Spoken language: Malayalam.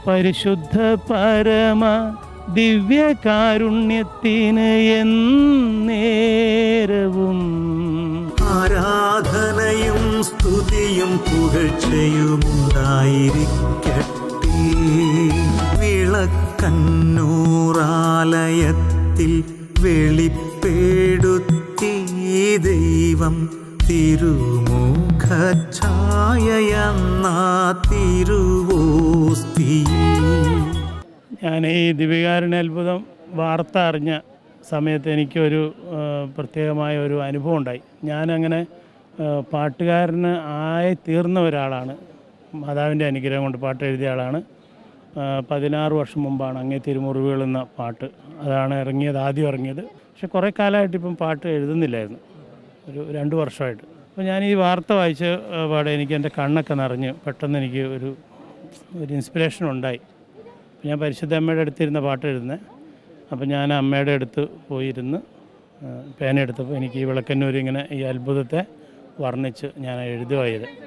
പരിശുദ്ധ പരമ ദിവ്യകാരുണ്യത്തിന് എന്നേരവും ആരാധനയും സ്തുതിയും പുകഴ്ചയുമുണ്ടായിരിക്കട്ടെ. വിളക്കന്നൂറാലയത്തിൽ വെളിപ്പെടുത്തി ദൈവം തിരുമുഖഛായയെന്ന തിരുവോസ്തിയിൽ. ഞാൻ ഈ ദിവ്യകാരുണ്യ അത്ഭുതം വാർത്ത അറിഞ്ഞ സമയത്ത് എനിക്കൊരു പ്രത്യേകമായ ഒരു അനുഭവം ഉണ്ടായി. ഞാനങ്ങനെ പാട്ടുകാരന് ആയി തീർന്ന ഒരാളാണ്. മാതാവിൻ്റെ അനുഗ്രഹം കൊണ്ട് പാട്ട് എഴുതിയ ആളാണ്. 16 വർഷം മുമ്പാണ് അങ്ങേ തിരുമുറിവുകൾ എന്ന പാട്ട് അതാണ് ആദ്യം ഇറങ്ങിയത്. പക്ഷെ കുറേ കാലമായിട്ട് ഇപ്പം പാട്ട് എഴുതുന്നില്ലായിരുന്നു, ഒരു 2 വർഷമായിട്ട്. അപ്പോൾ ഞാൻ ഈ വാർത്ത വായിച്ച പാടെ എനിക്ക് എൻ്റെ കണ്ണൊക്കെ നിറഞ്ഞ് പെട്ടെന്ന് എനിക്ക് ഒരു ഇൻസ്പിറേഷൻ ഉണ്ടായി. ഞാൻ പരിശുദ്ധ അമ്മയുടെ അടുത്തിരുന്ന പാട്ട് എഴുതുന്നത്. അപ്പോൾ ഞാൻ അമ്മയുടെ അടുത്ത് പോയിരുന്ന് പേന എടുത്തപ്പോൾ എനിക്ക് ഈ വിളക്കന്നൂർ ഇങ്ങനെ ഈ അത്ഭുതത്തെ വർണ്ണിച്ച് ഞാൻ എഴുതുകയത്.